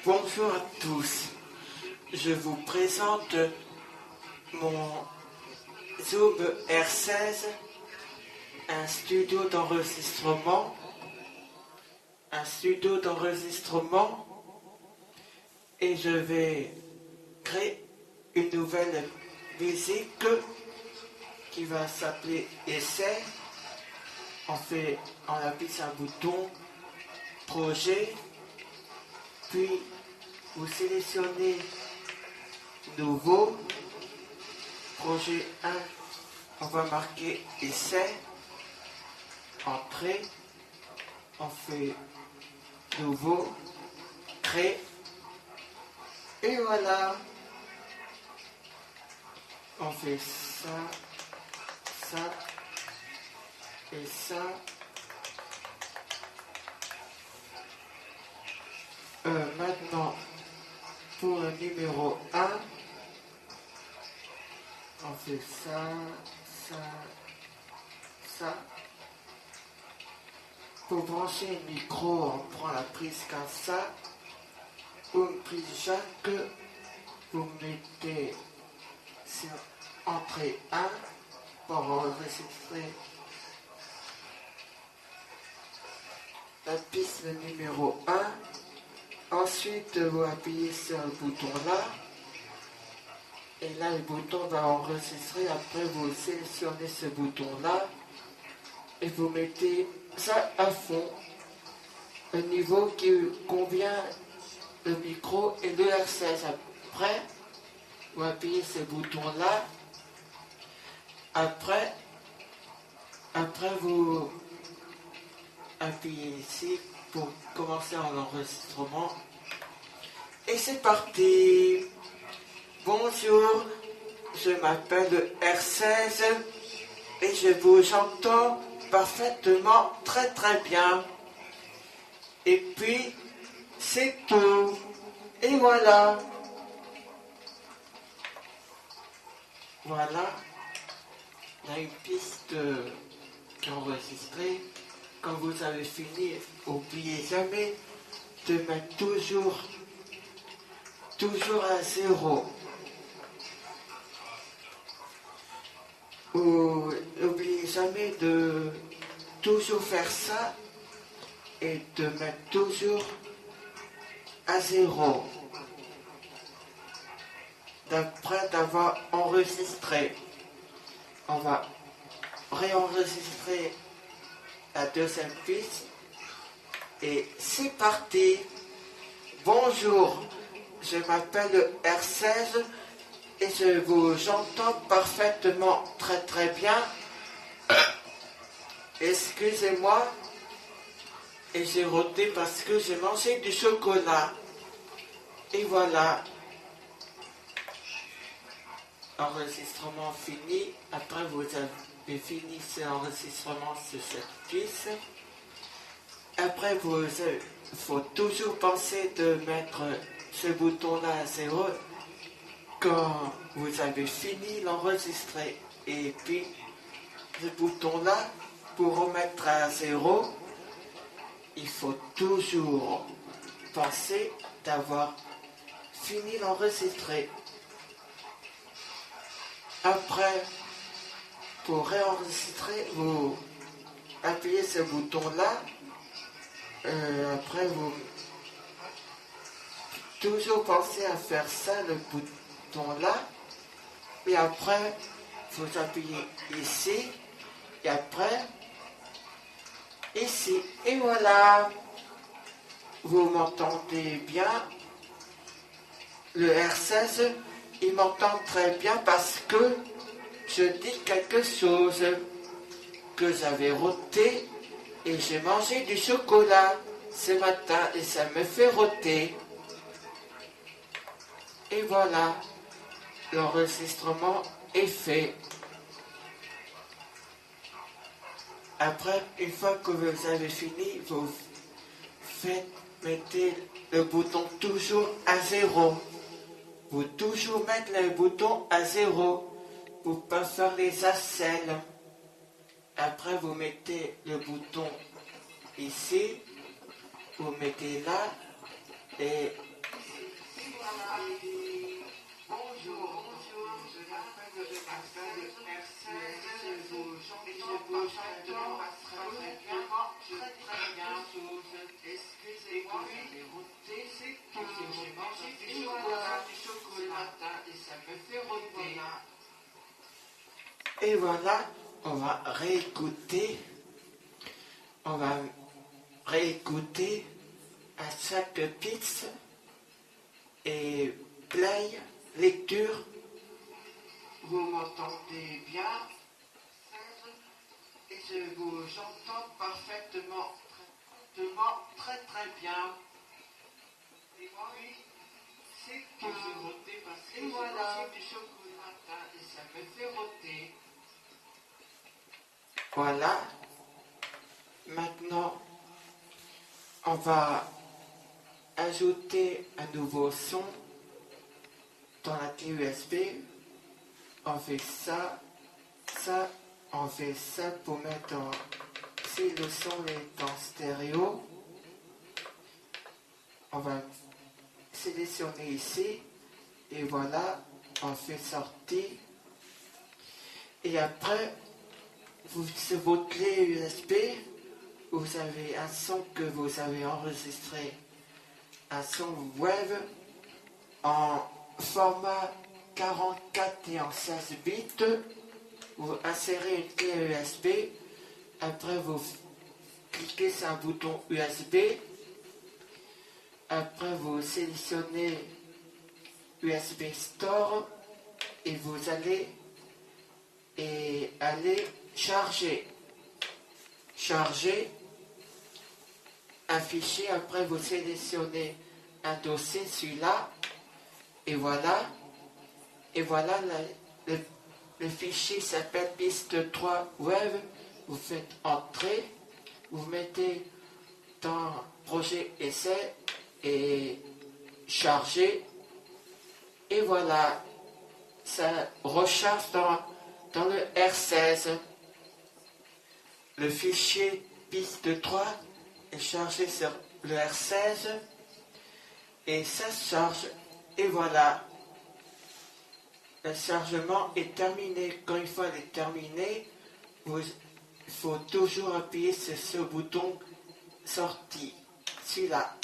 Bonjour à tous, je vous présente mon Zoom R16, un studio d'enregistrement, et je vais créer une nouvelle musique qui va s'appeler Essai. On appuie sur un bouton Projet, puis vous sélectionnez Nouveau, Projet 1, on va marquer Essai, Entrée, on fait Nouveau, Créer, et voilà, on fait ça, ça, et ça. Maintenant, pour le numéro 1, on fait ça, ça, ça. Pour brancher le micro, on prend la prise comme ça, ou une prise jack, vous mettez sur entrée 1 pour enregistrer la piste numéro 1. Ensuite, vous appuyez sur le bouton là, et là le bouton va enregistrer. Après, vous sélectionnez ce bouton là, et vous mettez ça à fond, au niveau qui convient le micro et le R16. Après, vous appuyez ce bouton là, après vous appuyez ici pour commencer l'enregistrement. Et c'est parti. Bonjour, je m'appelle R16 et je vous entends parfaitement très très bien. Et puis, c'est tout. Et voilà. Voilà. Il y a une piste qui est enregistrée. Quand vous avez fini, n'oubliez jamais de mettre toujours à 0. Ou n'oubliez jamais de toujours faire ça et de mettre toujours à 0. Après d'avoir enregistré, on va réenregistrer la deuxième piste et c'est parti. Bonjour, je m'appelle R16 et je vous entends parfaitement très très bien. Excusez-moi, et j'ai roté parce que j'ai mangé du chocolat. Et voilà, enregistrement fini. Après vous avez fini cet enregistrement sur cette piste. Après il faut toujours penser de mettre ce bouton là à 0 quand vous avez fini l'enregistrer. Et puis ce bouton là pour remettre à 0, il faut toujours penser d'avoir fini l'enregistrer. Après, pour réenregistrer, vous appuyez ce bouton là. Après, vous toujours pensez à faire ça, le bouton là. Et après, vous appuyez ici. Et après, ici. Et voilà. Vous m'entendez bien. Le R16, il m'entend très bien parce que je dis quelque chose que j'avais roté et j'ai mangé du chocolat ce matin et ça me fait roter. Et voilà, l'enregistrement est fait. Après, une fois que vous avez fini, vous mettez le bouton toujours à 0. Vous toujours mettre le bouton à 0 pour pas faire les accels. Après, vous mettez le bouton ici, vous mettez là, et Et voilà, on va réécouter. On va réécouter à chaque piste et play, lecture. Vous m'entendez bien et je vous entends parfaitement, très très bien. Et puis, c'est que je rotais parce que j'ai mangé du chocolat et ça me fait roter. Voilà. Maintenant, on va ajouter un nouveau son dans la clé USB. On fait ça, on fait ça pour mettre en... Si le son est en stéréo, on va sélectionner ici et voilà, on fait sortir. Et après, sur votre clé USB, vous avez un son que vous avez enregistré, un son web en format 44 et en 16 bits. Vous insérez une clé USB, après vous cliquez sur un bouton USB, après vous sélectionnez USB Store et vous allez charger un fichier, après vous sélectionnez un dossier, celui-là, et voilà le fichier s'appelle piste 3 web, vous faites entrer, vous mettez dans projet essai et charger, et voilà, ça recharge dans le R16. Le fichier piste 3 est chargé sur le R16 et ça charge, et voilà, le chargement est terminé. Quand une fois il est terminé, il faut toujours appuyer sur ce bouton sortie, celui-là,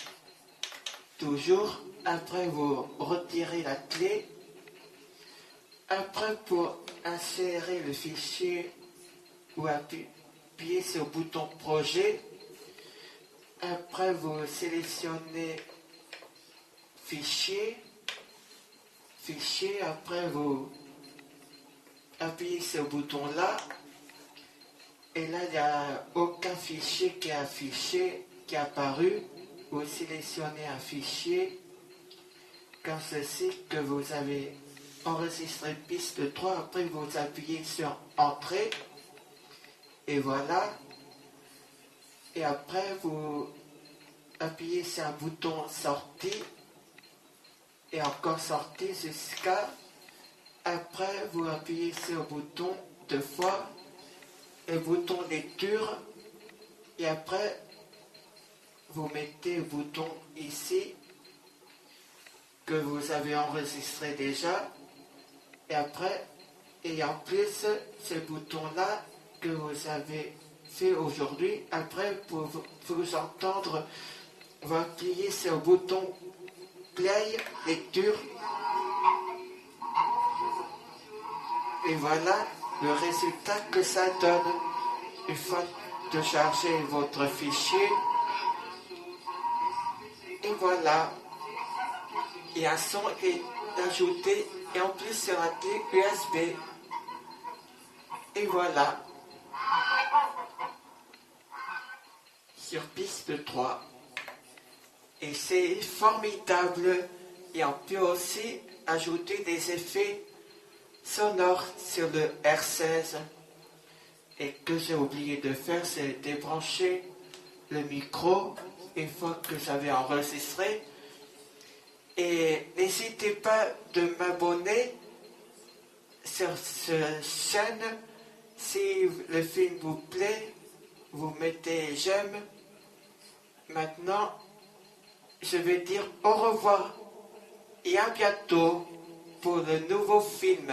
toujours. Après vous retirez la clé, après pour insérer le fichier ou appuyez sur le bouton projet, après vous sélectionnez fichier, après vous appuyez sur le bouton là, et là il n'y a aucun fichier qui est affiché, qui est apparu. Vous sélectionnez un fichier comme ceci que vous avez enregistré piste 3, après vous appuyez sur entrée et voilà, et après vous appuyez sur un bouton sortie et encore sortie jusqu'à, après vous appuyez sur le bouton deux fois, le bouton lecture, et après vous mettez le bouton ici que vous avez enregistré déjà, et après, et en plus ce bouton là que vous avez fait aujourd'hui, après pour vous entendre, on va appuyer sur le bouton play lecture, et voilà le résultat que ça donne une fois de charger votre fichier. Et voilà, et un son est ajouté, et en plus sur la clé USB. Et voilà, sur piste 3. Et c'est formidable. Et on peut aussi ajouter des effets sonores sur le R16. Et que j'ai oublié de faire, c'est débrancher le micro une fois que j'avais enregistré. Et n'hésitez pas de m'abonner sur cette chaîne. Si le film vous plaît, vous mettez j'aime. Maintenant, je vais dire au revoir et à bientôt pour le nouveau film.